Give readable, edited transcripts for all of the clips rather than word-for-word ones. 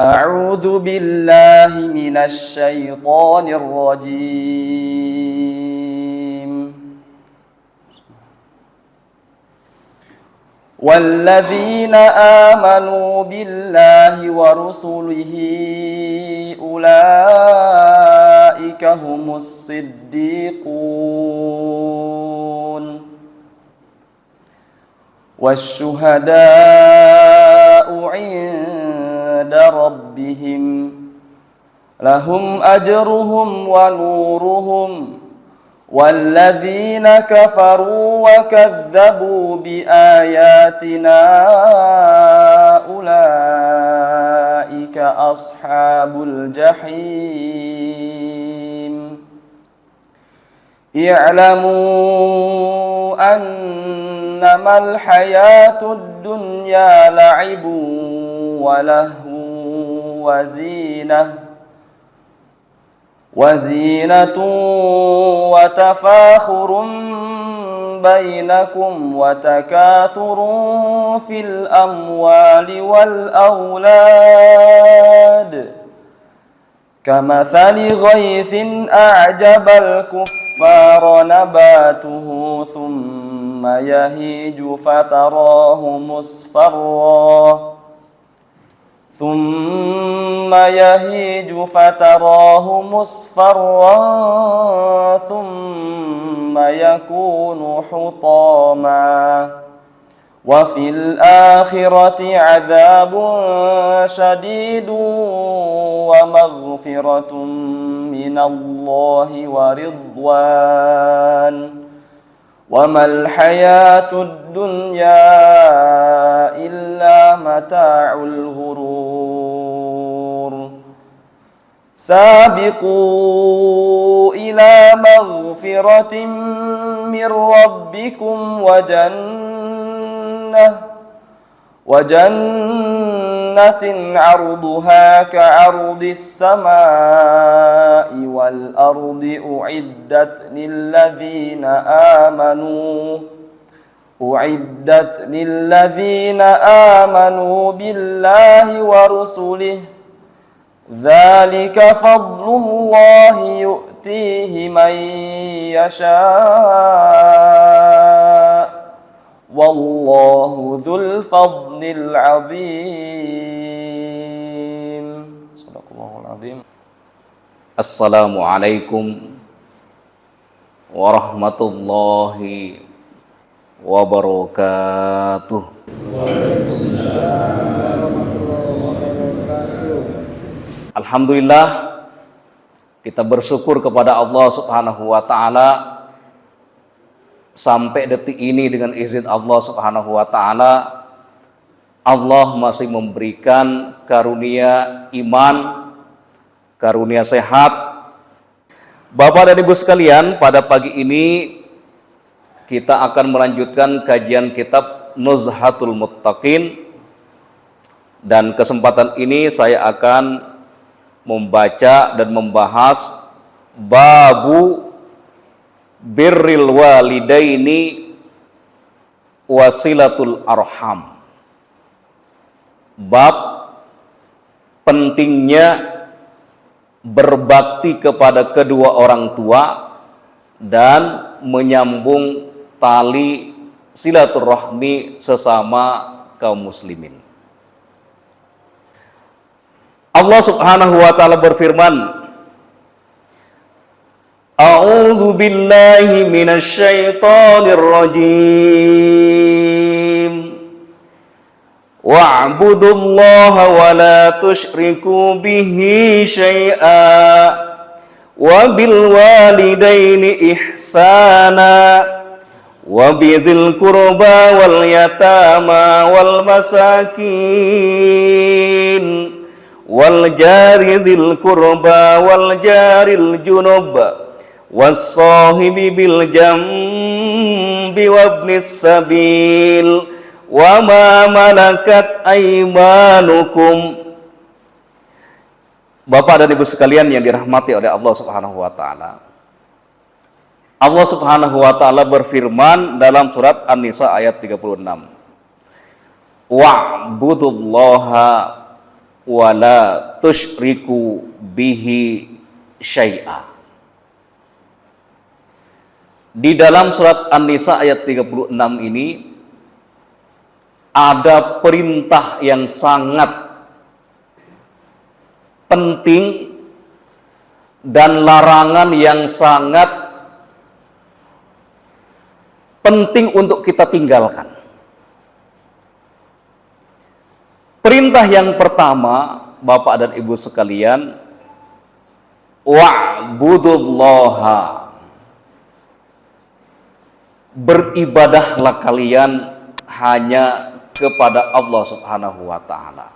أعوذ بالله من الشيطان الرجيم والذين آمنوا بالله ورسله أولئك هم الصديقون والشهداء عند ربهم لهم أجرهم ونورهم والذين كفروا وكذبوا بآياتنا أولئك أصحاب الجحيم اعلموا أنما الحياة الدنيا لعب ولهو وزينة وتفاخر بينكم وتكاثر في الأموال والأولاد كمثل غيث أعجب الكفار نباته ثم يهيج فتراه مصفرا ثم يكون حطاما وفي الآخرة عذاب شديد ومغفرة من الله ورضوان وما الحياة الدنيا إلا متاع الغرور سابقوا إلى مغفرة من ربكم وجنة عرضها كعرض السماء والأرض أعدت للذين آمنوا بالله ورسله ذلك فضل الله يؤتيه من يشاء والله ذو الفضل العظيم صدق الله العظيم. Assalamualaikum warahmatullahi wabarakatuh. Alhamdulillah, kita bersyukur kepada Allah Subhanahu wa taala sampai detik ini dengan izin Allah Subhanahu wa taala Allah masih memberikan karunia iman, karunia sehat. Bapak dan Ibu sekalian, pada pagi ini kita akan melanjutkan kajian kitab Nuzhatul Muttaqin, dan kesempatan ini saya akan membaca dan membahas babu birril walidaini wasilatul arham. Bab pentingnya berbakti kepada kedua orang tua dan menyambung tali silaturahmi sesama kaum muslimin. Allah Subhanahu wa taala berfirman, A'udzu billahi minasy syaithanir rajim. Wa'budullaha wa la tusyriku bihi syai'a wa bil walidaini ihsana wa bizil qurba wal yatama wal masakin wal jari dzil qurba wal jaril junub was-sahibi bil jambi wabnis sabil wa ma malakat aymanukum. Bapak dan Ibu sekalian yang dirahmati oleh Allah Subhanahu wa taala, Allah Subhanahu wa taala berfirman dalam surat An-Nisa ayat 36, wa'budullaha wala tusyriku bihi syai'a. Di dalam surat An-Nisa ayat 36 ini ada perintah yang sangat penting dan larangan yang sangat penting untuk kita tinggalkan. Perintah yang pertama, Bapak dan Ibu sekalian, wa'budullaha, beribadahlah kalian hanya kepada Allah Subhanahu wa taala.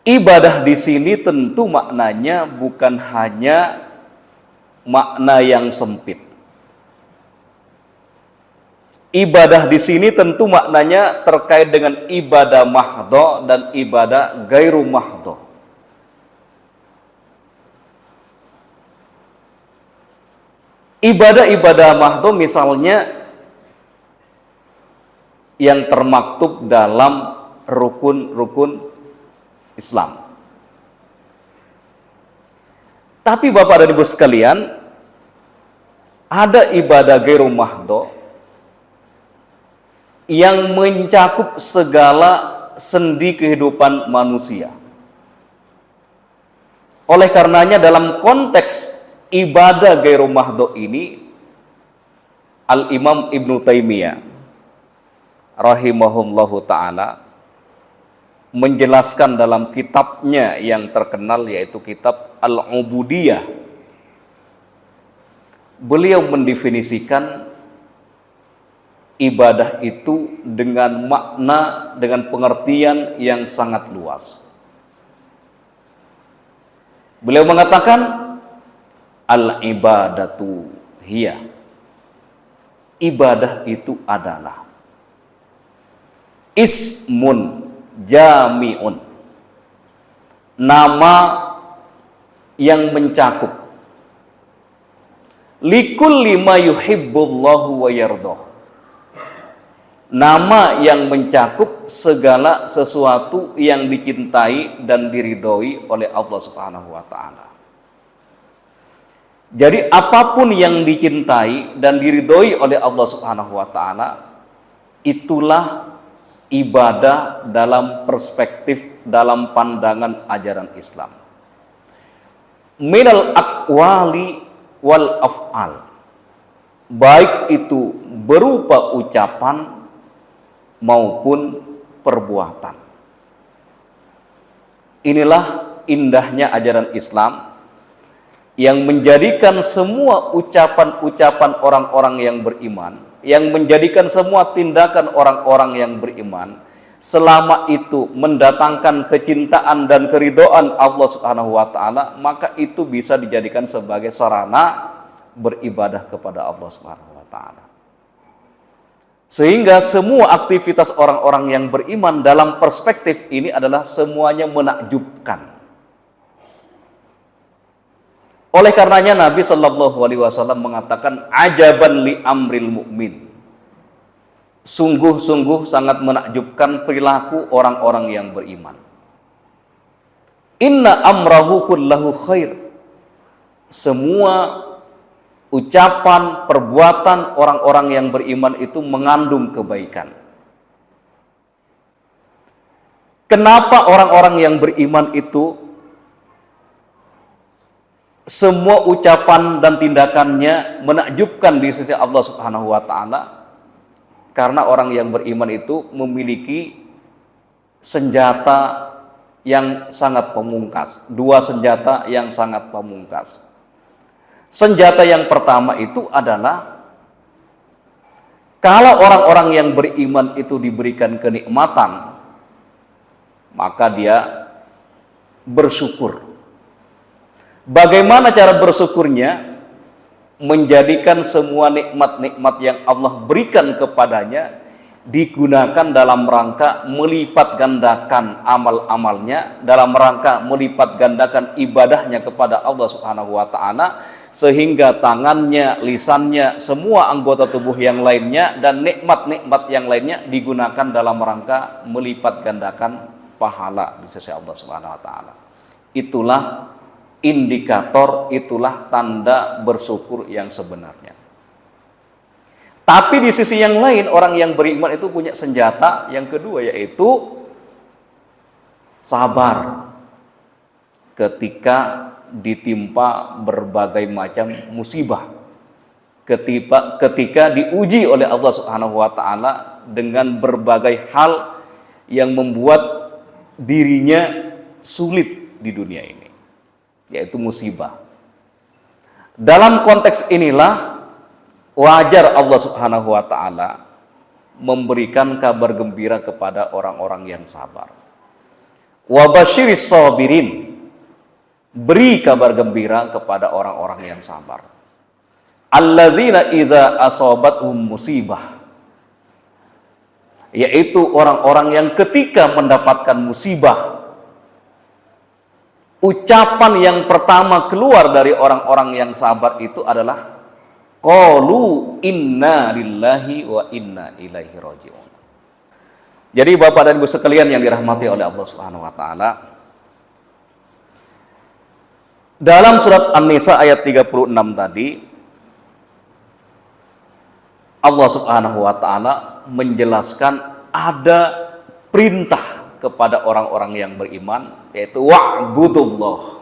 Ibadah di sini tentu maknanya bukan hanya makna yang sempit. Ibadah di sini tentu maknanya terkait dengan ibadah mahdho dan ibadah gairu mahdho. Ibadah-ibadah mahdho misalnya yang termaktub dalam rukun-rukun Islam. Tapi Bapak dan Ibu sekalian, ada ibadah gairu mahdho yang mencakup segala sendi kehidupan manusia. Oleh karenanya dalam konteks ibadah gairu mahdho ini, Al-Imam Ibnu Taimiyah rahimahullahu ta'ala menjelaskan dalam kitabnya yang terkenal, yaitu kitab Al-Ubudiyah. Beliau mendefinisikan ibadah itu dengan makna, dengan pengertian yang sangat luas. Beliau mengatakan, al-ibadatu hiya, ibadah itu adalah ismun jami'un, nama yang mencakup likulli ma yuhibbullahu wa yardah, nama yang mencakup segala sesuatu yang dicintai dan diridhoi oleh Allah Subhanahu wa taala. Jadi apapun yang dicintai dan diridhoi oleh Allah Subhanahu wa taala, itulah ibadah dalam perspektif, dalam pandangan ajaran Islam. Minal aqwali wal af'al, baik itu berupa ucapan maupun perbuatan. Inilah indahnya ajaran Islam yang menjadikan semua ucapan-ucapan orang-orang yang beriman, yang menjadikan semua tindakan orang-orang yang beriman, selama itu mendatangkan kecintaan dan keridhaan Allah Subhanahu wa taala, maka itu bisa dijadikan sebagai sarana beribadah kepada Allah Subhanahu wa taala. Sehingga semua aktivitas orang-orang yang beriman dalam perspektif ini adalah semuanya menakjubkan. Oleh karenanya Nabi Shallallahu Alaihi Wasallam mengatakan, ajaban li amril mu'min, sungguh-sungguh sangat menakjubkan perilaku orang-orang yang beriman. Inna amrahu kullahu khair, semua ucapan, perbuatan orang-orang yang beriman itu mengandung kebaikan. Kenapa orang-orang yang beriman itu semua ucapan dan tindakannya menakjubkan di sisi Allah Subhanahu wa taala? Karena orang yang beriman itu memiliki senjata yang sangat pamungkas, dua senjata yang sangat pamungkas. Senjata yang pertama itu adalah kalau orang-orang yang beriman itu diberikan kenikmatan, maka dia bersyukur. Bagaimana cara bersyukurnya? Menjadikan semua nikmat-nikmat yang Allah berikan kepadanya digunakan dalam rangka melipat gandakan amal-amalnya, dalam rangka melipat gandakan ibadahnya kepada Allah Subhanahu wa taala, sehingga tangannya, lisannya, semua anggota tubuh yang lainnya dan nikmat-nikmat yang lainnya digunakan dalam rangka melipat gandakan pahala di sisi Allah Subhanahu wa taala. Itulah indikator, itulah tanda bersyukur yang sebenarnya. Tapi di sisi yang lain, orang yang beriman itu punya senjata yang kedua, yaitu sabar ketika ditimpa berbagai macam musibah, ketika diuji oleh Allah Subhanahu wa taala dengan berbagai hal yang membuat dirinya sulit di dunia ini, yaitu musibah. Dalam konteks inilah wajar Allah Subhanahu wa taala memberikan kabar gembira kepada orang-orang yang sabar. Wa basyiris sabirin, beri kabar gembira kepada orang-orang yang sabar. Alladzina idza asabatuhum musibah, yaitu orang-orang yang ketika mendapatkan musibah, ucapan yang pertama keluar dari orang-orang yang sabar itu adalah qalu inna lillahi wa inna ilaihi raji'un. Jadi Bapak dan Ibu sekalian yang dirahmati oleh Allah Subhanahu wa taala, dalam surat An-Nisa ayat 36 tadi, Allah Subhanahu wa taala menjelaskan ada perintah kepada orang-orang yang beriman, yaitu wa'budullah.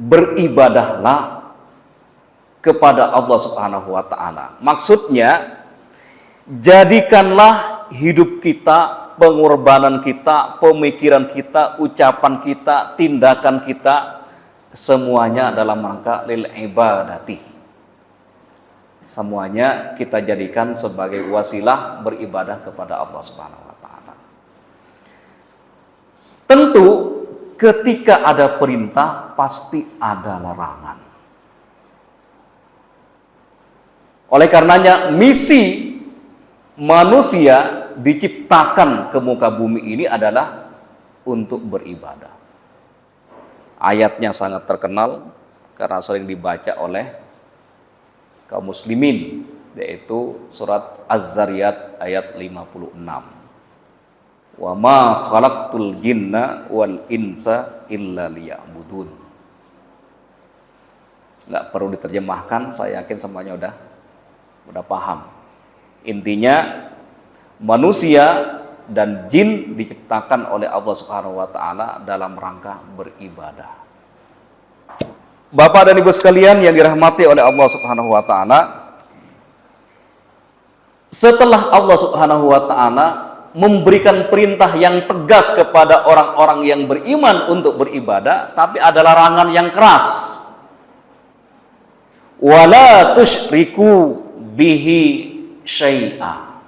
Beribadahlah kepada Allah Subhanahu wa taala. Maksudnya, jadikanlah hidup kita, pengorbanan kita, pemikiran kita, ucapan kita, tindakan kita, semuanya dalam rangka lil ibadati. Semuanya kita jadikan sebagai wasilah beribadah kepada Allah Subhanahu wa taala. Tentu ketika ada perintah pasti ada larangan. Oleh karenanya misi manusia diciptakan ke muka bumi ini adalah untuk beribadah. Ayatnya sangat terkenal karena sering dibaca oleh kaum muslimin, yaitu surat Az-Zariyat ayat 56. Wa ma khalaqtul jinna wal insa illa liya'budun. Nggak perlu diterjemahkan, saya yakin semuanya udah paham. Intinya manusia dan jin diciptakan oleh Allah Subhanahu wa taala dalam rangka beribadah. Bapak dan Ibu sekalian yang dirahmati oleh Allah Subhanahu wa taala, setelah Allah Subhanahu wa taala memberikan perintah yang tegas kepada orang-orang yang beriman untuk beribadah, tapi ada larangan yang keras. Wala tusyriku bihi syai'a.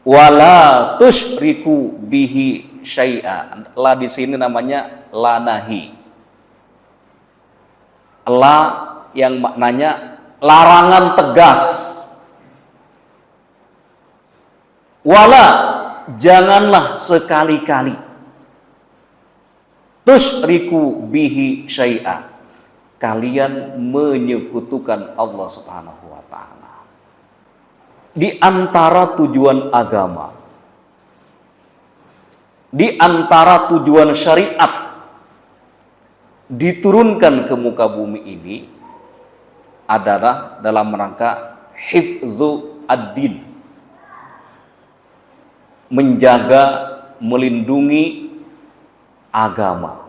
Wala tusyriku bihi syai'a. La di sini namanya la nahi. La yang maknanya larangan tegas. Wala, janganlah sekali-kali. Tusyriku bihi syai'a, kalian menyekutukan Allah Subhanahu wa taala. Di antara tujuan agama, di antara tujuan syariat diturunkan ke muka bumi ini adalah dalam rangka hifzu ad-din, menjaga, melindungi agama.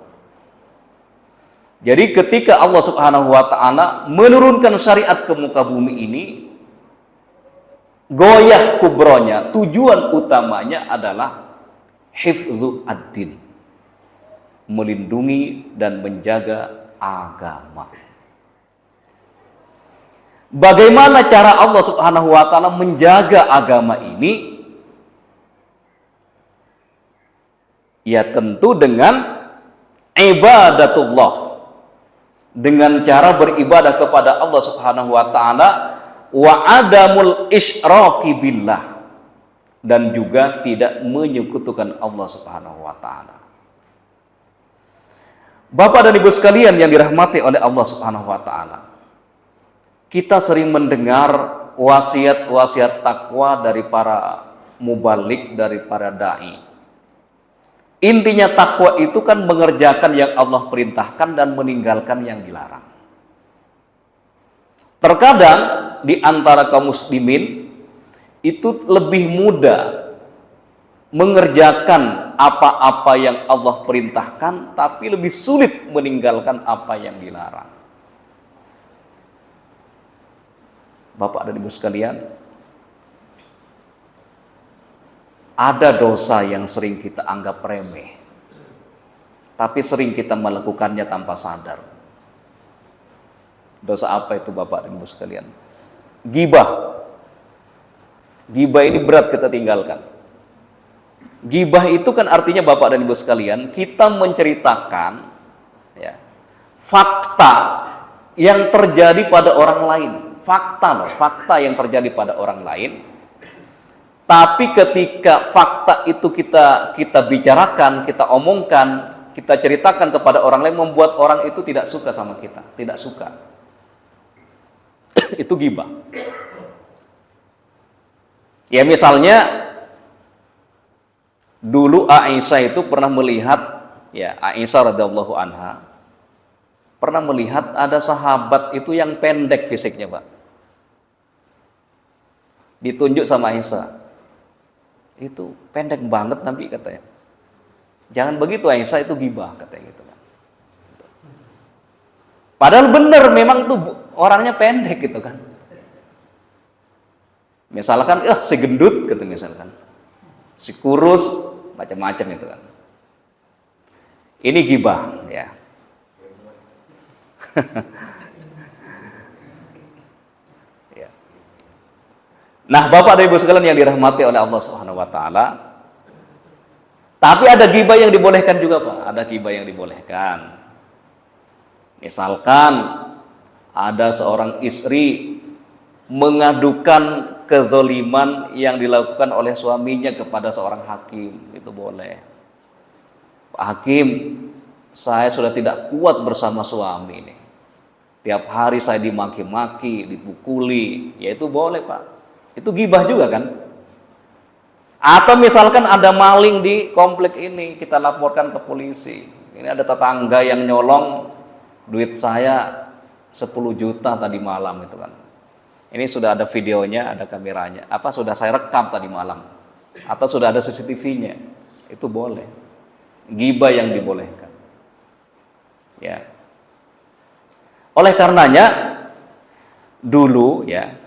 Jadi ketika Allah Subhanahu wa taala menurunkan syariat ke muka bumi ini, goyah kubronya, tujuan utamanya adalah hifzu ad-din, melindungi dan menjaga agama. Bagaimana cara Allah Subhanahu wa taala menjaga agama ini? Ya tentu dengan ibadatullah, dengan cara beribadah kepada Allah Subhanahu wa taala, wa adamul isyraki billah, dan juga tidak menyekutukan Allah Subhanahu wa taala. Bapak dan Ibu sekalian yang dirahmati oleh Allah Subhanahu wa taala. Kita sering mendengar wasiat-wasiat takwa dari para mubalik, dari para dai. Intinya takwa itu kan mengerjakan yang Allah perintahkan dan meninggalkan yang dilarang. Terkadang di antara kaum muslimin itu lebih mudah mengerjakan apa-apa yang Allah perintahkan, tapi lebih sulit meninggalkan apa yang dilarang. Bapak dan Ibu sekalian, ada dosa yang sering kita anggap remeh, tapi sering kita melakukannya tanpa sadar. Dosa apa itu Bapak dan Ibu sekalian? Ghibah. Ghibah ini berat kita tinggalkan. Ghibah itu kan artinya Bapak dan Ibu sekalian, kita menceritakan ya, fakta yang terjadi pada orang lain. Fakta yang terjadi pada orang lain. Tapi ketika fakta itu kita bicarakan, kita omongkan, kita ceritakan kepada orang lain, membuat orang itu tidak suka sama kita, tidak suka. Itu ghibah. Ya misalnya dulu Aisyah itu pernah melihat, ya Aisyah radhiyallahu anha pernah melihat ada sahabat itu yang pendek fisiknya, Pak. Ditunjuk sama Aisyah. Itu pendek banget Nabi katanya. Jangan begitu Aisyah, itu ghibah katanya gitu kan. Padahal benar memang tuh orangnya pendek gitu kan. Misalkan si gendut gitu misalkan. Si kurus macam-macam itu kan. Ini ghibah ya. Ya. Nah, Bapak dan Ibu sekalian yang dirahmati oleh Allah Subhanahu wa taala, tapi ada ghibah yang dibolehkan juga, Pak. Ada ghibah yang dibolehkan. Misalkan ada seorang istri mengadukan kezoliman yang dilakukan oleh suaminya kepada seorang hakim, itu boleh. Pak Hakim, saya sudah tidak kuat bersama suami ini. Tiap hari saya dimaki-maki, dipukuli, ya itu boleh Pak. Itu ghibah juga kan? Atau misalkan ada maling di komplek ini, kita laporkan ke polisi. Ini ada tetangga yang nyolong duit saya 10 juta tadi malam itu kan. Ini sudah ada videonya, ada kameranya. Apa sudah saya rekam tadi malam? Atau sudah ada CCTV-nya? Itu boleh. Ghibah yang dibolehkan. Ya. Oleh karenanya dulu ya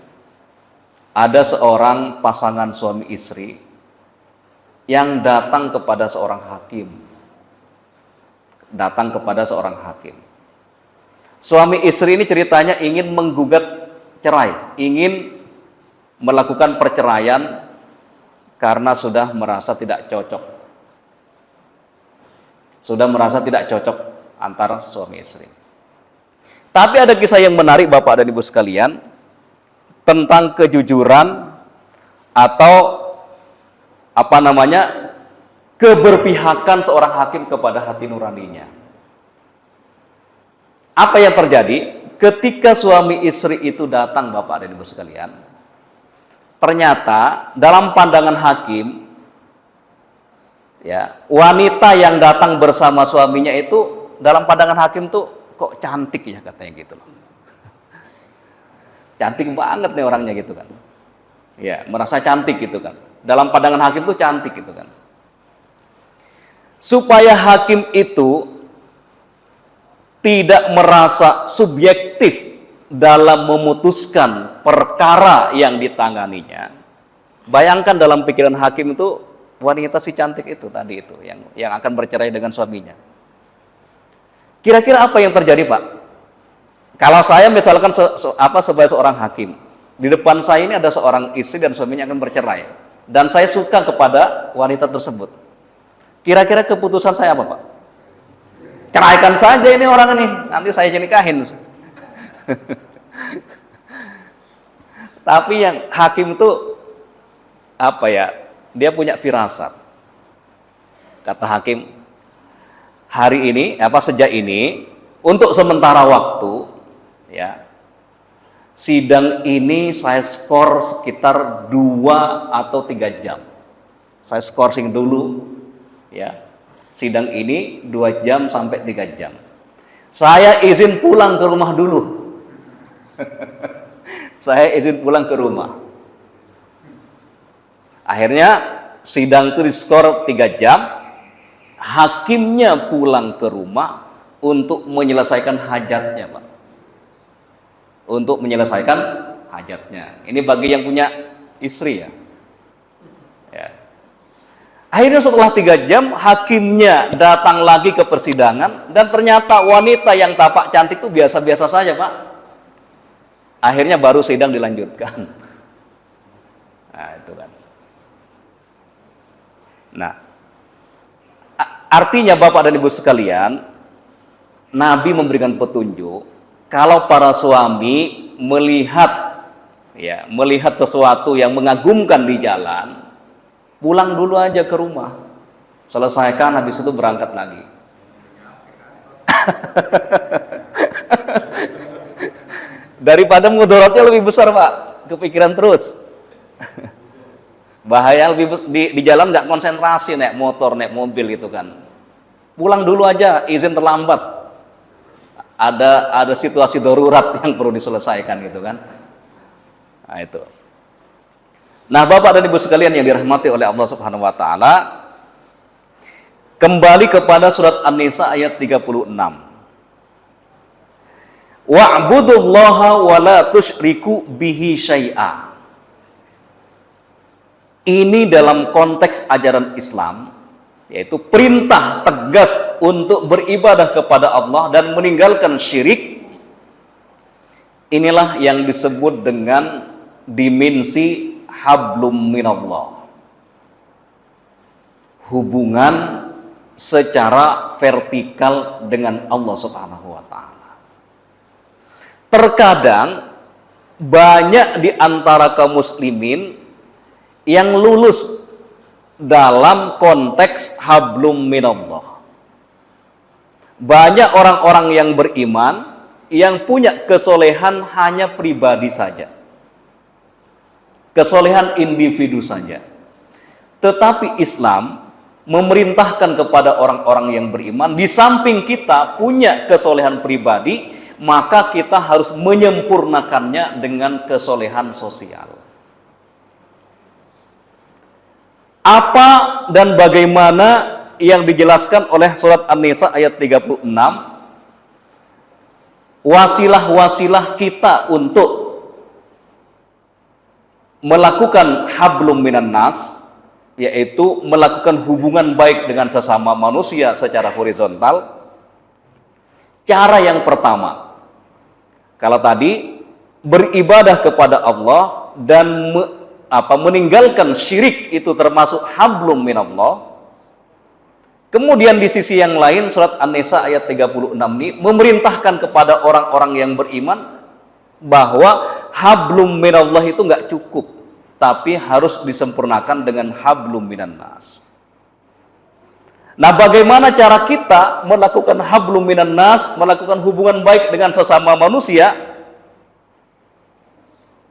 ada seorang pasangan suami istri yang datang kepada seorang hakim. Datang kepada seorang hakim. Suami istri ini ceritanya ingin menggugat cerai, ingin melakukan perceraian karena sudah merasa tidak cocok. Sudah merasa tidak cocok antara suami istri. Tapi ada kisah yang menarik Bapak dan Ibu sekalian tentang kejujuran atau keberpihakan seorang hakim kepada hati nuraninya. Apa yang terjadi? Ketika suami istri itu datang Bapak dan Ibu sekalian, ternyata dalam pandangan hakim, ya wanita yang datang bersama suaminya itu dalam pandangan hakim tuh kok cantik ya katanya gitu loh. Cantik banget nih orangnya gitu kan. Ya, merasa cantik gitu kan. Dalam pandangan hakim tuh cantik gitu kan. Supaya hakim itu tidak merasa subjektif dalam memutuskan perkara yang ditanganinya. Bayangkan dalam pikiran hakim itu wanita si cantik itu tadi itu yang akan bercerai dengan suaminya. Kira-kira apa yang terjadi, Pak? Kalau saya misalkan sebagai seorang hakim, di depan saya ini ada seorang istri dan suaminya akan bercerai, dan saya suka kepada wanita tersebut. Kira-kira keputusan saya apa, Pak? Ceraikan saja ini orang ini, nanti saya nikahin. Tapi yang hakim itu dia punya firasat. Kata hakim, hari ini, sejak ini, untuk sementara waktu, ya, sidang ini saya skor sekitar 2 atau 3 jam. Saya skorsing dulu, ya. Sidang ini 2 jam sampai 3 jam. Saya izin pulang ke rumah dulu. Saya izin pulang ke rumah. Akhirnya sidang itu diskor 3 jam. Hakimnya pulang ke rumah untuk menyelesaikan hajatnya, Pak. Untuk menyelesaikan hajatnya. Ini bagi yang punya istri, ya. Akhirnya setelah 3 jam, hakimnya datang lagi ke persidangan, dan ternyata wanita yang tapak cantik itu biasa-biasa saja, Pak. Akhirnya baru sidang dilanjutkan. Nah, itu kan. Nah, artinya Bapak dan Ibu sekalian, Nabi memberikan petunjuk, kalau para suami melihat sesuatu yang mengagumkan di jalan, pulang dulu aja ke rumah, selesaikan, habis itu berangkat lagi. Daripada mudaratnya lebih besar, Pak, kepikiran terus. Bahaya lebih di jalan nggak konsentrasi, naik motor, naik mobil gitu kan. Pulang dulu aja, izin terlambat. Ada situasi darurat yang perlu diselesaikan gitu kan. Nah, itu. Nah, Bapak dan Ibu sekalian yang dirahmati oleh Allah Subhanahu wa taala, kembali kepada surat An-Nisa ayat 36. Wa'budullaha wa la tusyriku bihi syai'a. Ini dalam konteks ajaran Islam, yaitu perintah tegas untuk beribadah kepada Allah dan meninggalkan syirik. Inilah yang disebut dengan dimensi hablum minallah, hubungan secara vertikal dengan Allah Subhanahu wa taala. Terkadang banyak di antara kaum muslimin yang lulus dalam konteks hablum minallah. Banyak orang-orang yang beriman yang punya kesolehan hanya pribadi saja, kesolehan individu saja. Tetapi Islam memerintahkan kepada orang-orang yang beriman, di samping kita punya kesolehan pribadi, maka kita harus menyempurnakannya dengan kesolehan sosial. Apa dan bagaimana yang dijelaskan oleh surat An-Nisa ayat 36? Wasilah-wasilah kita untuk melakukan hablum minan nas, yaitu melakukan hubungan baik dengan sesama manusia secara horizontal. Cara yang pertama, kalau tadi beribadah kepada Allah dan meninggalkan syirik itu termasuk hablum minallah. Kemudian di sisi yang lain surat An-Nisa ayat 36 ini memerintahkan kepada orang-orang yang beriman bahwa hablum minallah itu nggak cukup, tapi harus disempurnakan dengan hablum minan nas. Nah, bagaimana cara kita melakukan hablum minan nas, melakukan hubungan baik dengan sesama manusia?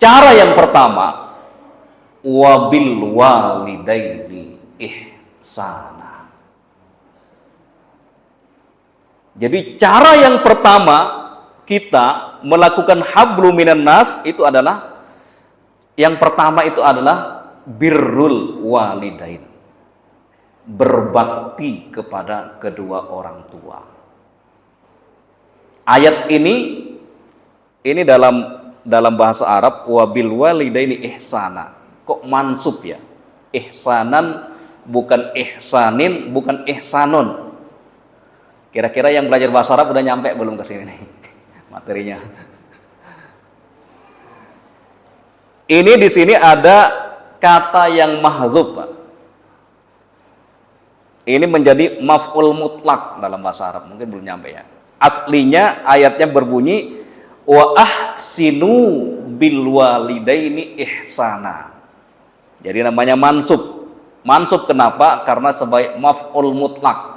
Cara yang pertama, wabil walidaini ihsana. Jadi cara yang pertama kita melakukan hablum minan nas itu adalah, yang pertama itu adalah birrul walidain, berbakti kepada kedua orang tua. Ayat ini dalam bahasa Arab, wabil walidaini ihsana. Kok mansub ya? Ihsanan bukan ihsanin, bukan ihsanun. Kira-kira yang belajar bahasa Arab udah nyampe belum ke sini nih materinya? Ini di sini ada kata yang mahdzuf, Pak. Ini menjadi maf'ul mutlak dalam bahasa Arab, mungkin belum nyampe ya. Aslinya ayatnya berbunyi wa ahsinu bil walidaini ihsana. Jadi namanya mansub. Mansub kenapa? Karena sebagai maf'ul mutlak.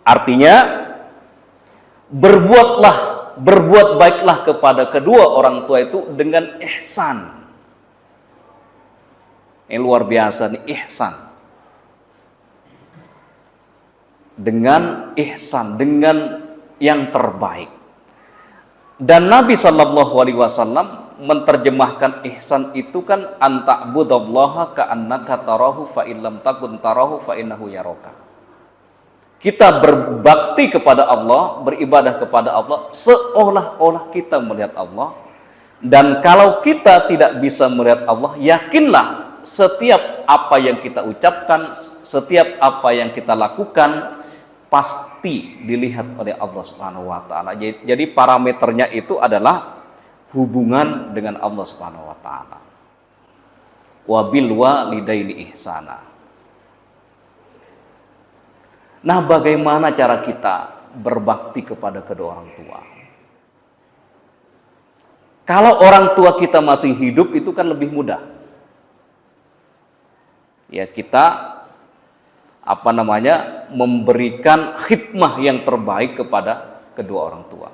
Artinya berbuat baiklah kepada kedua orang tua itu dengan ihsan. Ini luar biasa nih, ihsan. Dengan ihsan, dengan yang terbaik. Dan Nabi Shallallahu Alaihi Wasallam menerjemahkan ihsan itu kan anta'budallaha ka'annaka tarahu fa illam takun tarahu fa innahu yaraka. Kita berbakti kepada Allah, beribadah kepada Allah seolah-olah kita melihat Allah. Dan kalau kita tidak bisa melihat Allah, yakinlah setiap apa yang kita ucapkan, setiap apa yang kita lakukan pasti dilihat oleh Allah Subhanahu wa taala. Jadi parameternya itu adalah hubungan dengan Allah Subhanahu wa taala. Wa bil walidaini ihsana. Nah, bagaimana cara kita berbakti kepada kedua orang tua? Kalau orang tua kita masih hidup itu kan lebih mudah. Ya, kita memberikan khidmah yang terbaik kepada kedua orang tua.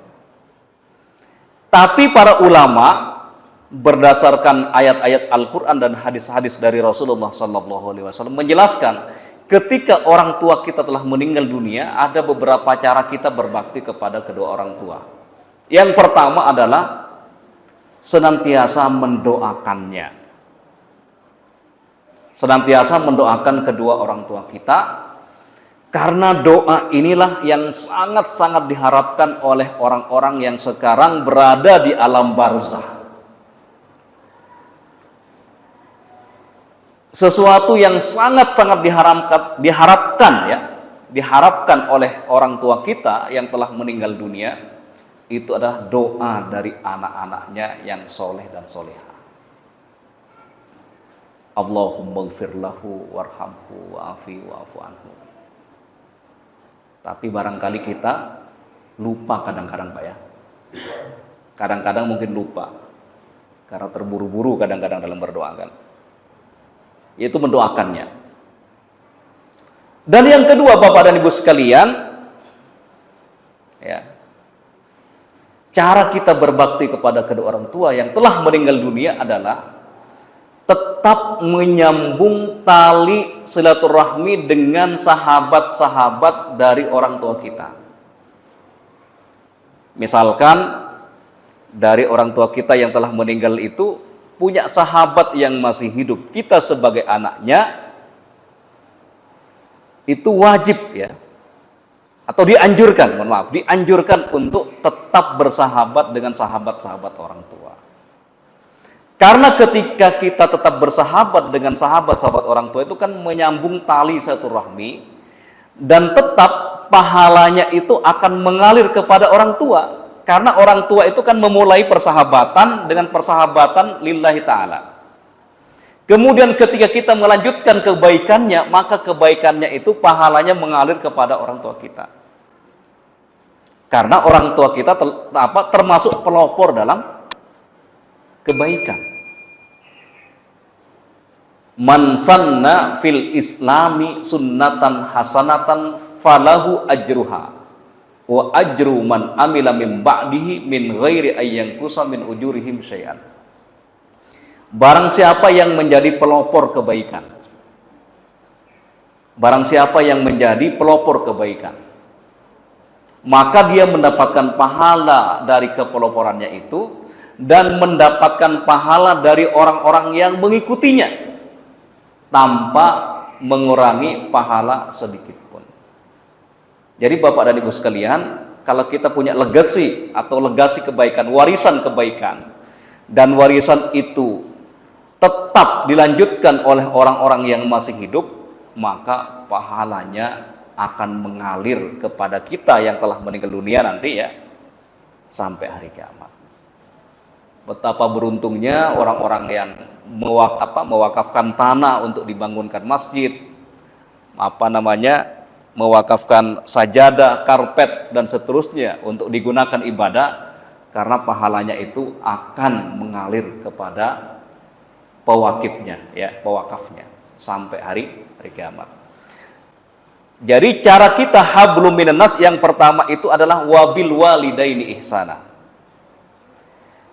Tapi para ulama berdasarkan ayat-ayat Al-Qur'an dan hadis-hadis dari Rasulullah SAW menjelaskan ketika orang tua kita telah meninggal dunia, ada beberapa cara kita berbakti kepada kedua orang tua. Yang pertama adalah senantiasa mendoakannya. Senantiasa mendoakan kedua orang tua kita, karena doa inilah yang sangat-sangat diharapkan oleh orang-orang yang sekarang berada di alam barzah. Sesuatu yang sangat-sangat diharapkan oleh orang tua kita yang telah meninggal dunia, itu adalah doa dari anak-anaknya yang soleh dan soleha. Allahumma ighfir lahu warhamhu wa'afi wa'fu anhu. Tapi barangkali kita lupa kadang-kadang, Pak ya. Kadang-kadang mungkin lupa karena terburu-buru kadang-kadang dalam berdoa kan. Yaitu mendoakannya. Dan yang kedua, Bapak dan Ibu sekalian, ya, cara kita berbakti kepada kedua orang tua yang telah meninggal dunia adalah tetap menyambung tali silaturahmi dengan sahabat-sahabat dari orang tua kita. Misalkan dari orang tua kita yang telah meninggal itu punya sahabat yang masih hidup, kita sebagai anaknya itu wajib ya, atau dianjurkan untuk tetap bersahabat dengan sahabat-sahabat orang tua. Karena ketika kita tetap bersahabat dengan sahabat-sahabat orang tua itu kan menyambung tali silaturahmi, dan tetap pahalanya itu akan mengalir kepada orang tua. Karena orang tua itu kan memulai persahabatan dengan persahabatan lillahi ta'ala. Kemudian ketika kita melanjutkan kebaikannya, maka kebaikannya itu pahalanya mengalir kepada orang tua kita. Karena orang tua kita termasuk pelopor dalam kebaikan. Man sanna fil islami sunnatan hasanatan falahu ajruha wa ajru man amila min ba'dihi min ghairi ayyanqusa min ujurihim syai'an. Barang siapa yang menjadi pelopor kebaikan, barang siapa yang menjadi pelopor kebaikan, maka dia mendapatkan pahala dari kepeloporannya itu dan mendapatkan pahala dari orang-orang yang mengikutinya tanpa mengurangi pahala sedikit. Jadi Bapak dan Ibu sekalian, kalau kita punya legasi atau legasi kebaikan, warisan kebaikan, dan warisan itu tetap dilanjutkan oleh orang-orang yang masih hidup, maka pahalanya akan mengalir kepada kita yang telah meninggal dunia nanti ya, sampai hari kiamat. Betapa beruntungnya orang-orang yang mewakafkan tanah untuk dibangunkan masjid, mewakafkan sajadah, karpet, dan seterusnya untuk digunakan ibadah, karena pahalanya itu akan mengalir kepada pewakafnya sampai hari kiamat. Jadi cara kita hablum minan nas yang pertama itu adalah wabil walidaini ihsana.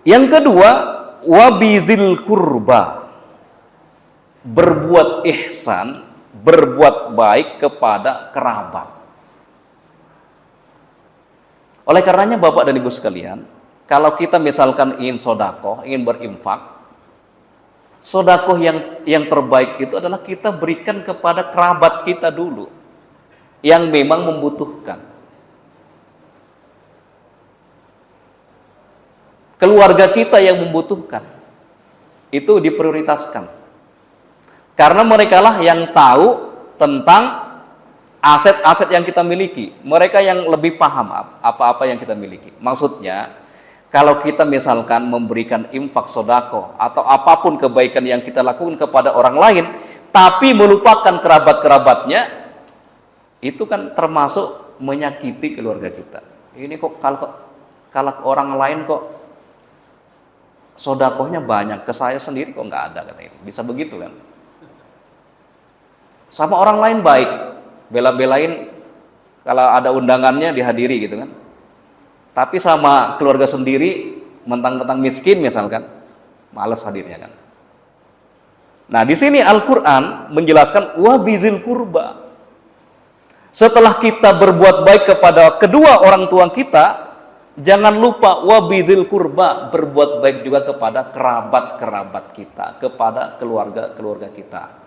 Yang kedua, wabizil kurba. Berbuat ihsan, berbuat baik kepada kerabat. Oleh karenanya Bapak dan Ibu sekalian, kalau kita misalkan ingin sodakoh, ingin berinfak, sodakoh yang terbaik itu adalah kita berikan kepada kerabat kita dulu, yang memang membutuhkan. Keluarga kita yang membutuhkan, itu diprioritaskan. Karena merekalah yang tahu tentang aset-aset yang kita miliki. Mereka yang lebih paham apa-apa yang kita miliki. Maksudnya, kalau kita misalkan memberikan infak sodako atau apapun kebaikan yang kita lakukan kepada orang lain, tapi melupakan kerabat-kerabatnya, itu kan termasuk menyakiti keluarga kita. Ini kok kalau orang lain kok sodakohnya banyak, ke saya sendiri kok nggak ada, katanya. Bisa begitu kan? Sama orang lain baik, bela-belain kalau ada undangannya dihadiri gitu kan. Tapi sama keluarga sendiri mentang-mentang miskin misalkan, malas hadirnya kan. Nah, di sini Al-Qur'an menjelaskan wabizil kurba. Setelah kita berbuat baik kepada kedua orang tua kita, jangan lupa wabizil kurba, berbuat baik juga kepada kerabat-kerabat kita, kepada keluarga-keluarga kita.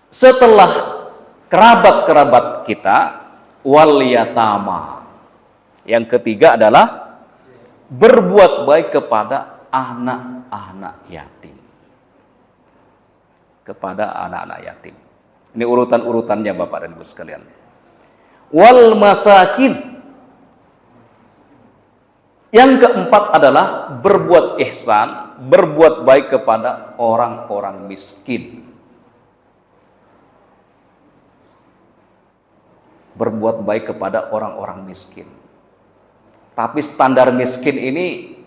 Setelah kerabat-kerabat kita, wal yatama. Yang ketiga adalah berbuat baik kepada anak-anak yatim. Kepada anak-anak yatim. Ini urutan-urutannya Bapak dan Ibu sekalian. Wal masakin. Yang keempat adalah berbuat ihsan, berbuat baik kepada orang-orang miskin. Berbuat baik kepada orang-orang miskin. Tapi standar miskin ini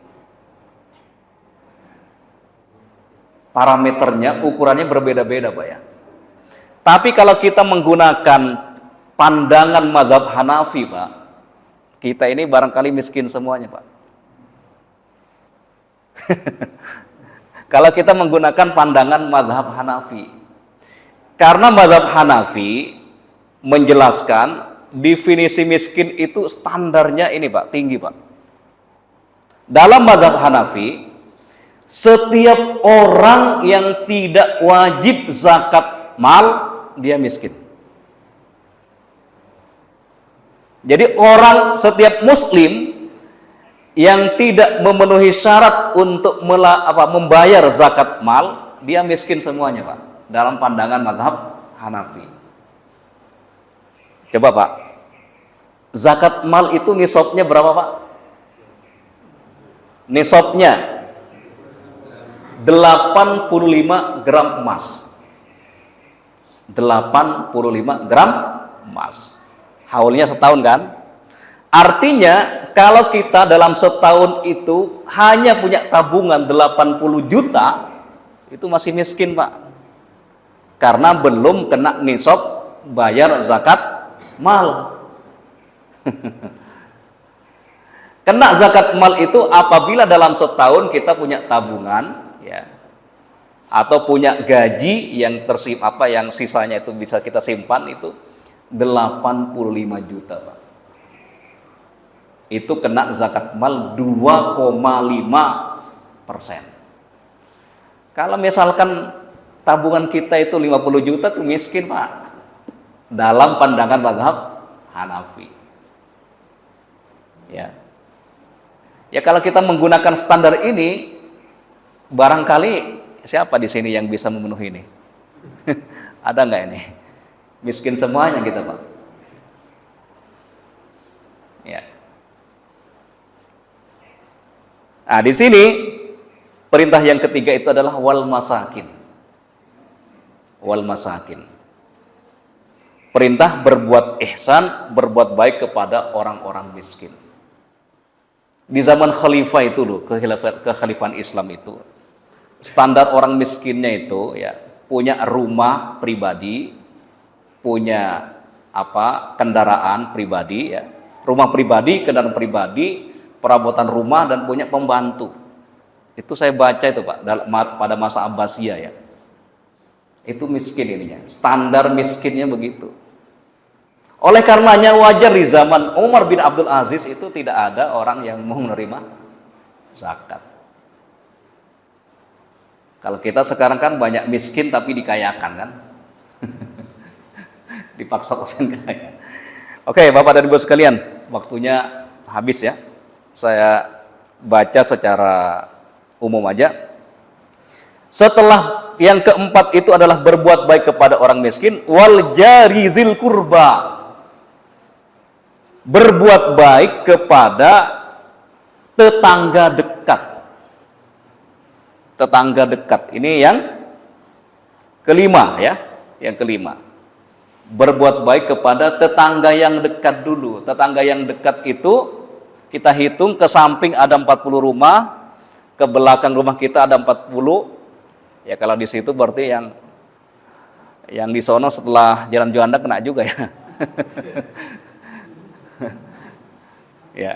parameternya, ukurannya berbeda-beda, Pak ya. Tapi kalau kita menggunakan pandangan mazhab Hanafi, Pak, kita ini barangkali miskin semuanya, Pak. Kalau kita menggunakan pandangan mazhab Hanafi. Karena mazhab Hanafi menjelaskan definisi miskin itu standarnya ini Pak, tinggi Pak. Dalam mazhab Hanafi, setiap orang yang tidak wajib zakat mal, dia miskin. Jadi setiap muslim yang tidak memenuhi syarat untuk membayar zakat mal, dia miskin semuanya Pak, dalam pandangan mazhab Hanafi. Coba Pak, zakat mal itu nisabnya berapa Pak? Nisabnya 85 gram emas. 85 gram emas. Haulnya setahun kan? Artinya kalau kita dalam setahun itu hanya punya tabungan 80 juta, itu masih miskin Pak. Karena belum kena nisab bayar zakat mal. Kena zakat mal itu apabila dalam setahun kita punya tabungan ya, atau punya gaji yang yang sisanya itu bisa kita simpan, itu 85 juta Pak. Itu kena zakat mal 2,5%. Kalau misalkan tabungan kita itu 50 juta tuh miskin Pak, dalam pandangan mazhab Hanafi. Ya. Ya kalau kita menggunakan standar ini, barangkali siapa di sini yang bisa memenuhi ini? Ada nggak ini? Miskin semuanya kita Pak. Ya. Nah, di sini perintah yang ketiga itu adalah wal masakin. Wal masakin. Perintah berbuat ihsan, berbuat baik kepada orang-orang miskin. Di zaman khalifah itu loh, kekhalifahan Islam itu, standar orang miskinnya itu ya punya rumah pribadi, punya kendaraan pribadi ya. Rumah pribadi, kendaraan pribadi, perabotan rumah dan punya pembantu. Itu saya baca itu Pak pada masa Abbasiyah ya. Itu miskin ininya. Standar miskinnya begitu. Oleh karenanya wajar di zaman Umar bin Abdul Aziz itu tidak ada orang yang mau menerima zakat. Kalau kita sekarang kan banyak miskin tapi dikayakan kan. Dipaksa-paksain kaya. Oke, Bapak dan Ibu sekalian, waktunya habis ya. Saya baca secara umum aja. Setelah yang keempat itu adalah berbuat baik kepada orang miskin, wal jari zil kurba. Berbuat baik kepada tetangga dekat. Tetangga dekat. Ini yang kelima ya, yang kelima. Berbuat baik kepada tetangga yang dekat dulu. Tetangga yang dekat itu kita hitung ke samping ada 40 rumah, ke belakang rumah kita ada 40. Ya kalau di situ berarti yang di sono setelah Jalan Juanda kena juga ya. Ya.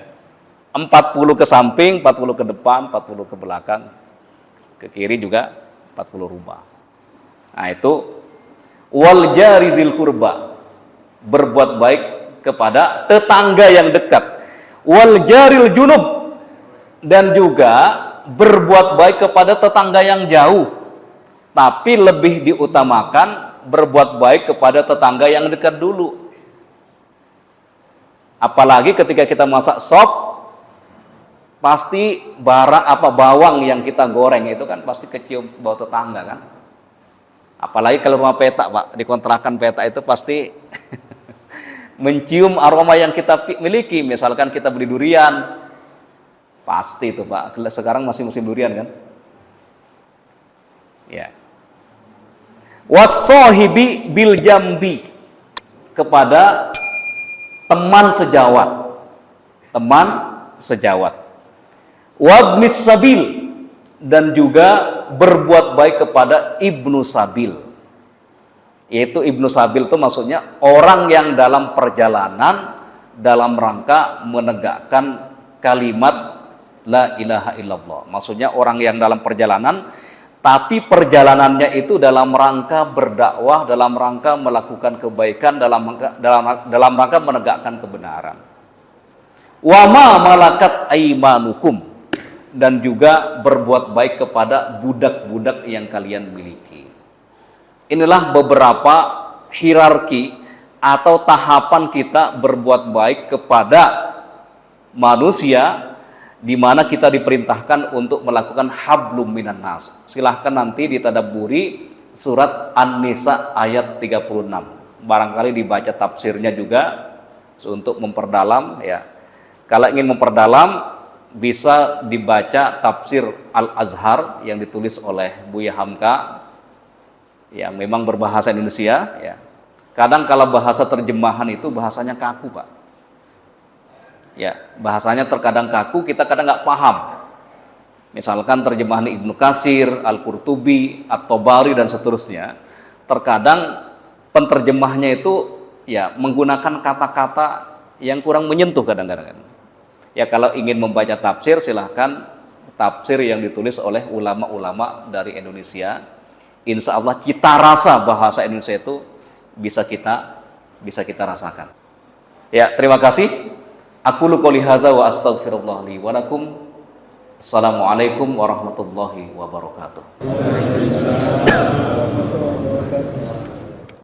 40 ke samping, 40 ke depan, 40 ke belakang. Ke kiri juga 40 rumah. Nah, itu wal jari zil kurba, berbuat baik kepada tetangga yang dekat, wal jaril junub, dan juga berbuat baik kepada tetangga yang jauh, tapi lebih diutamakan berbuat baik kepada tetangga yang dekat dulu. Apalagi ketika kita masak sop, pasti bawang yang kita goreng itu kan pasti kecium bau tetangga kan. Apalagi kalau rumah peta Pak, di kontrakan peta itu pasti mencium aroma yang kita miliki. Misalkan kita beli durian, pasti itu Pak. Sekarang masih musim durian kan? Ya. Wassohibi bil jambi, kepada teman sejawat. Teman sejawat. Wabnis sabil, dan juga berbuat baik kepada ibnu sabil. Yaitu ibnu sabil itu maksudnya orang yang dalam perjalanan dalam rangka menegakkan kalimat la ilaha illallah. Maksudnya orang yang dalam perjalanan tapi perjalanannya itu dalam rangka berdakwah, dalam rangka melakukan kebaikan, dalam rangka menegakkan kebenaran. Wa ma malakat aimanukum, dan juga berbuat baik kepada budak-budak yang kalian miliki. Inilah beberapa hierarki atau tahapan kita berbuat baik kepada manusia, di mana kita diperintahkan untuk melakukan hablum minan nas. Silahkan nanti ditadabburi surat An-Nisa ayat 36. Barangkali dibaca tafsirnya juga untuk memperdalam ya. Kalau ingin memperdalam bisa dibaca tafsir Al-Azhar yang ditulis oleh Buya Hamka yang memang berbahasa Indonesia ya. Kadang kalau bahasa terjemahan itu bahasanya kaku Pak. Ya, bahasanya terkadang kaku, kita kadang nggak paham. Misalkan terjemahan Ibnu Katsir, Al-Qurtubi, At-Tabari dan seterusnya. Terkadang penterjemahnya itu ya menggunakan kata-kata yang kurang menyentuh kadang-kadang. Ya kalau ingin membaca tafsir silahkan tafsir yang ditulis oleh ulama-ulama dari Indonesia. Insya Allah kita rasa bahasa Indonesia itu bisa kita rasakan. Ya terima kasih. Aku qouli hadza wa astaghfirullah li wa lakum. Assalamualaikum warahmatullahi wabarakatuh.